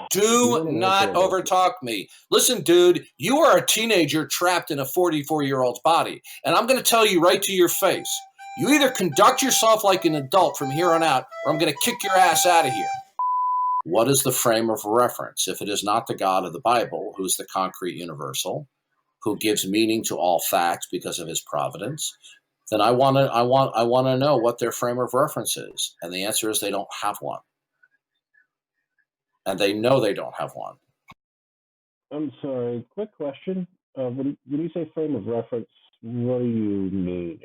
Do not overtalk me. Listen, dude, you are a teenager trapped in a 44-year-old's body. And I'm going to tell you right to your face. You either conduct yourself like an adult from here on out, or I'm going to kick your ass out of here. What is the frame of reference? If it is not the God of the Bible, who is the concrete universal, who gives meaning to all facts because of his providence, then I want to know what their frame of reference is. And the answer is they don't have one. And they know they don't have one. I'm sorry, quick question. When you say frame of reference, what do you mean?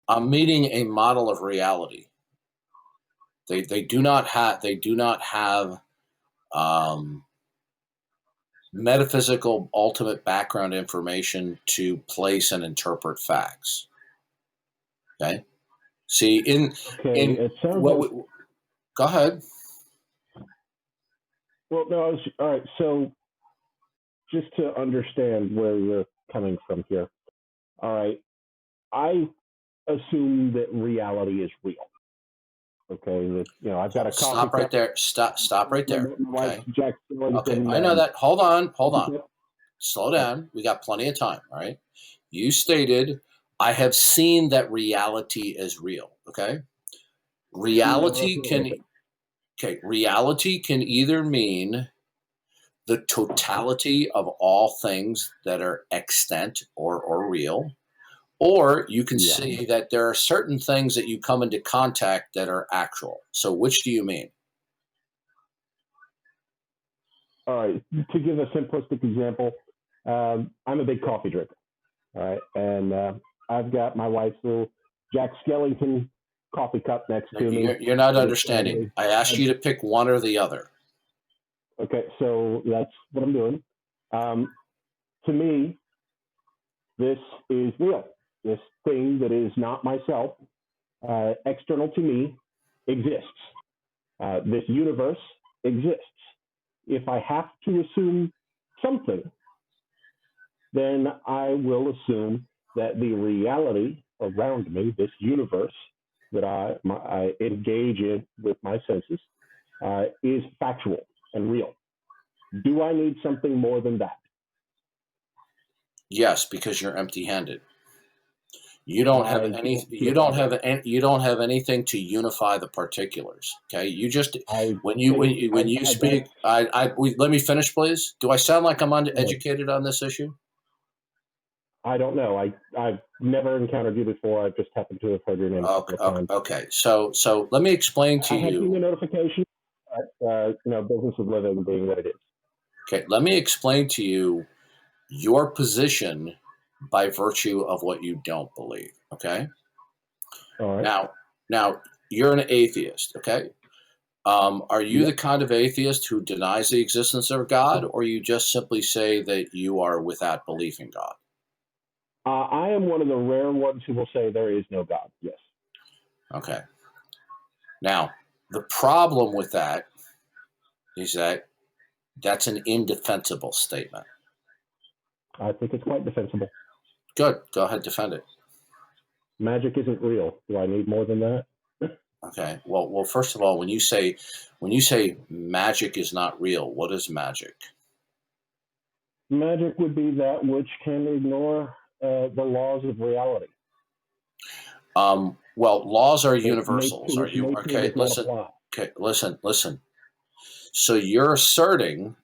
I'm meaning a model of reality. They do not have metaphysical ultimate background information to place and interpret facts. Okay. See, it sounds go ahead. Well, no, all right. So, just to understand where you're coming from here, all right, I assume that reality is real. Okay, I've got a coffee. Stop right there. Stop right there. Okay. Okay, I know that. Hold on. Slow down. We got plenty of time. All right. You stated, I have seen that reality is real. Okay. Reality can either mean the totality of all things that are extant or real, or you can see that there are certain things that you come into contact that are actual. So which do you mean? All right. To give a simplistic example, I'm a big coffee drinker. All right. And I've got my wife's little Jack Skellington coffee cup next to me. You're not understanding. I asked you to pick one or the other. Okay. So that's what I'm doing. To me, this is real. This thing that is not myself, external to me, exists. This universe exists. If I have to assume something, then I will assume that the reality around me, this universe that I engage in with my senses, is factual and real. Do I need something more than that? Yes, because you're empty-handed. You don't have anything to unify the particulars. Okay, you just when you speak. Let me finish, please. Do I sound like I'm uneducated on this issue? I don't know. I've never encountered you before. I've just happened to have heard your name. Okay. So let me explain to you. I have seen the notification. Business of living being what it is. Okay, let me explain to you your position by virtue of what you don't believe. Okay. All right. Now you're an atheist. Okay. Are you the kind of atheist who denies the existence of God, or you just simply say that you are without belief in God? I am one of the rare ones who will say there is no God. Yes. Okay. Now, the problem with that is that that's an indefensible statement. I think it's quite defensible. Good. Go ahead, defend it. Magic isn't real. Do I need more than that? Okay. Well, first of all, when you say magic is not real, what is magic? Magic would be that which can ignore the laws of reality. Well, laws are universals. Are you okay? Listen. So you're asserting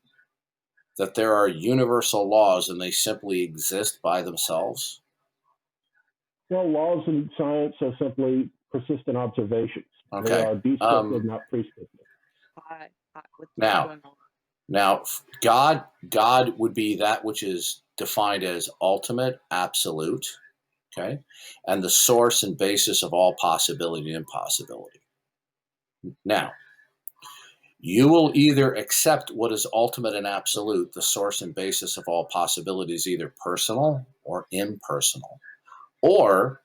that there are universal laws and they simply exist by themselves? Well, laws in science are simply persistent observations. Okay. They are descriptive, not prescriptive. Now, God would be that which is defined as ultimate, absolute, okay, and the source and basis of all possibility and impossibility. Now, you will either accept what is ultimate and absolute, the source and basis of all possibilities, either personal or impersonal, or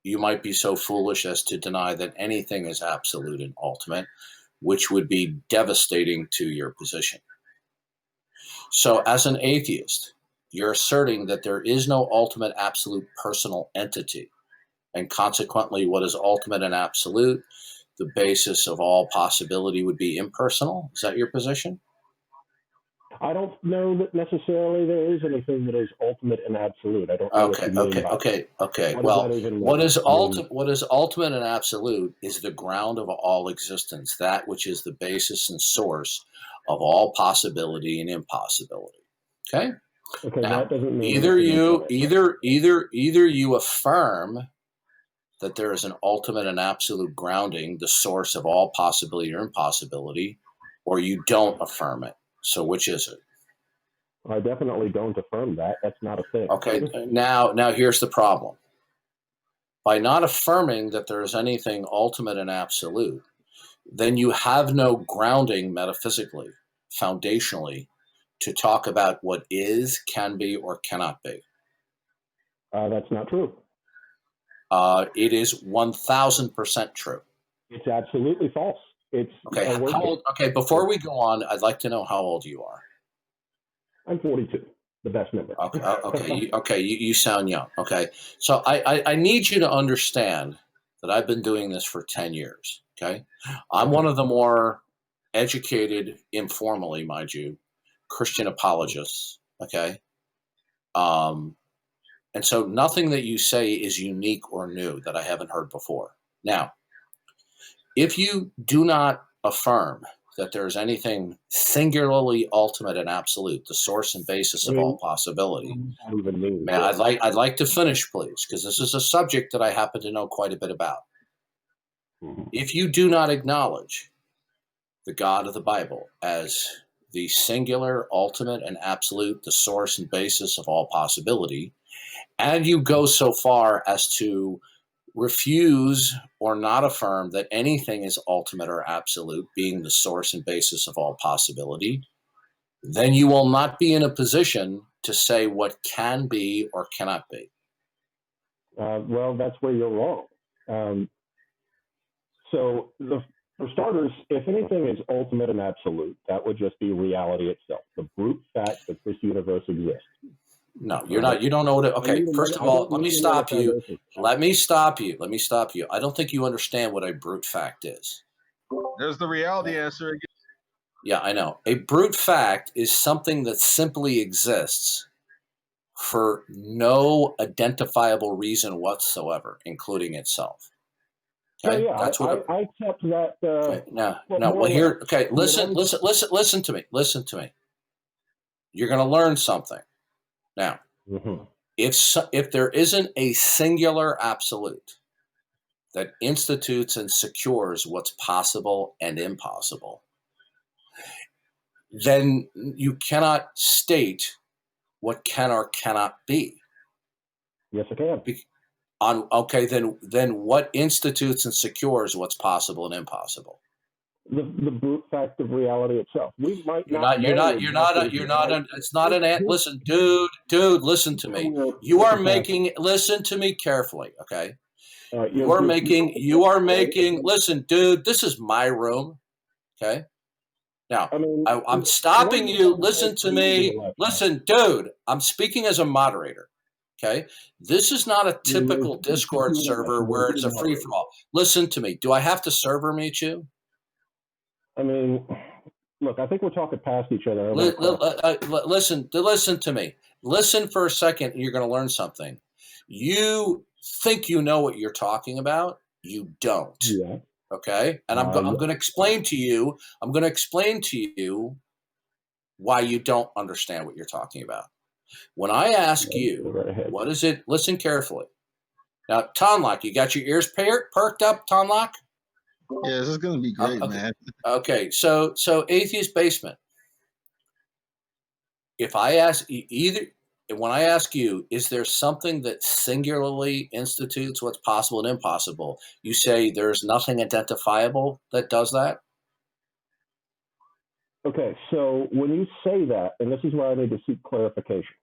you might be so foolish as to deny that anything is absolute and ultimate, which would be devastating to your position. So as an atheist, you're asserting that there is no ultimate, absolute personal entity, and consequently, what is ultimate and absolute, the basis of all possibility, would be impersonal. Is that your position? I don't know that necessarily there is anything that is ultimate and absolute. I don't know what you mean by that. Okay. What does Well, that even mean? what is ultimate and absolute is the ground of all existence, that which is the basis and source of all possibility and impossibility. Okay? Okay, Now, that doesn't mean either anything you to me. either you affirm that there is an ultimate and absolute grounding, the source of all possibility or impossibility, or you don't affirm it. So which is it? I definitely don't affirm that. That's not a thing. Okay, now here's the problem. By not affirming that there is anything ultimate and absolute, then you have no grounding metaphysically, foundationally, to talk about what is, can be, or cannot be. That's not true. It is 1,000% true. It's absolutely false. It's Okay. a word. How old? Okay. Before we go on, I'd like to know how old you are. I'm 42, the best number. Okay. You sound young. Okay. So I need you to understand that I've been doing this for 10 years. Okay. I'm one of the more educated, informally, mind you, Christian apologists. Okay. And so nothing that you say is unique or new that I haven't heard before. Now, if you do not affirm that there is anything singularly ultimate and absolute, the source and basis of all possibility, man, I'd like to finish, please, because this is a subject that I happen to know quite a bit about. If you do not acknowledge the God of the Bible as the singular, ultimate, and absolute, the source and basis of all possibility, and you go so far as to refuse or not affirm that anything is ultimate or absolute, being the source and basis of all possibility, then you will not be in a position to say what can be or cannot be. Well, that's where you're wrong. For starters, if anything is ultimate and absolute, that would just be reality itself, the brute fact that this universe exists. No, you're not. You don't know what it. Okay, first of all, let me stop you. Let me stop you. I don't think you understand what a brute fact is. There's the reality answer again. Yeah, I know. A brute fact is something that simply exists for no identifiable reason whatsoever, including itself. Okay, that's what I accept that. Okay, well, here. Okay, listen to me. Listen to me. You're going to learn something. Now, if there isn't a singular absolute that institutes and secures what's possible and impossible, then you cannot state what can or cannot be. Yes, I can. Then what institutes and secures what's possible and impossible? The brute fact of reality itself. We might it's not an listen, dude, listen to me. Listen to me carefully, okay? You are making listen, dude, this is my room. Okay? Now, I'm stopping you. Listen to me. Listen, dude, I'm speaking as a moderator. Okay? This is not a typical Discord server where it's a free-for-all. Listen to me. Do I have to server meet you? I mean, look, I think we're talking past each other. Listen to me. Listen for a second, and you're going to learn something. You think you know what you're talking about. You don't. Yeah. Okay? And I'm going to explain to you. I'm going to explain to you why you don't understand what you're talking about. When I ask you, what is it? Listen carefully. Now, Tonlock, you got your ears perked up, Tonlock? Yeah, this is going to be great, man. Okay, so Atheist Basement. If I ask when I ask you, is there something that singularly institutes what's possible and impossible? You say there's nothing identifiable that does that? Okay, so when you say that, and this is where I need to seek clarification,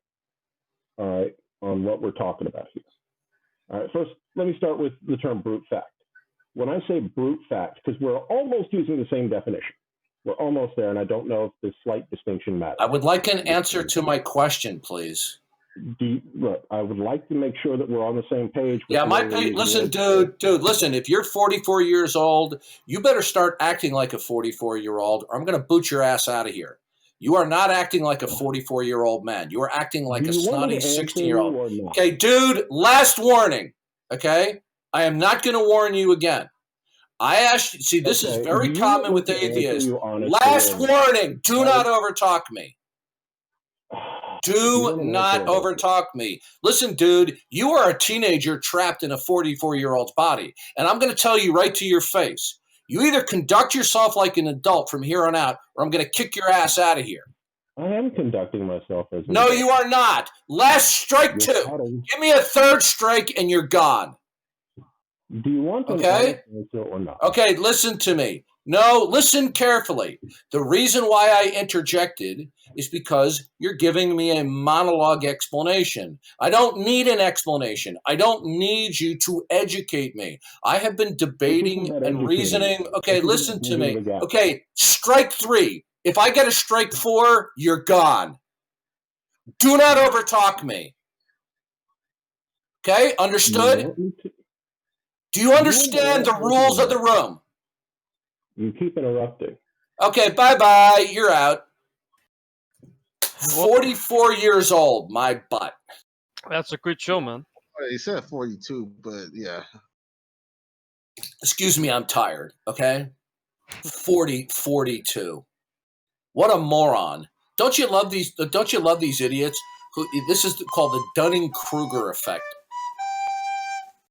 all right, on what we're talking about here. All right, first, let me start with the term brute fact. When I say brute fact, because we're almost using the same definition, we're almost there, and I don't know if this slight distinction matters. I would like an answer to my question, please. Look, I would like to make sure that we're on the same page. Yeah, listen, dude, listen, if you're 44 years old, you better start acting like a 44-year-old, or I'm going to boot your ass out of here. You are not acting like a 44-year-old man. You are acting like Do a you want me snotty to answer 16-year-old. you or not? Okay, dude, last warning. Okay? I am not going to warn you again. I asked you, see, this is very Do you common want with me to answer atheists. you honestly Last or not? warning, do not overtalk me. You Do want an not answer or not? overtalk me. Listen, dude, you are a teenager trapped in a 44-year-old's body. And I'm going to tell you right to your face. You either conduct yourself like an adult from here on out, or I'm going to kick your ass out of here. I am conducting myself as an No, adult. you are not. Last strike You're 2. adding- Give me a third strike and you're gone. Do you want an Okay? honest answer or not? Okay, listen to me. No, listen carefully. The reason why I interjected is because you're giving me a monologue explanation. I don't need an explanation. I don't need you to educate me. I have been debating about and educating reasoning. you. Okay, This is listen about to bridging me. the gap. Okay, strike 3. If I get a strike 4, you're gone. Do not overtalk me. Okay, understood? You want me to- Do you understand the rules of the room? You keep interrupting. Okay, bye-bye. You're out. 44 years old, my butt. That's a good show, man. He said 42, but yeah. Excuse me, I'm tired, okay? 42. What a moron. Don't you love these idiots? This is called the Dunning-Kruger effect.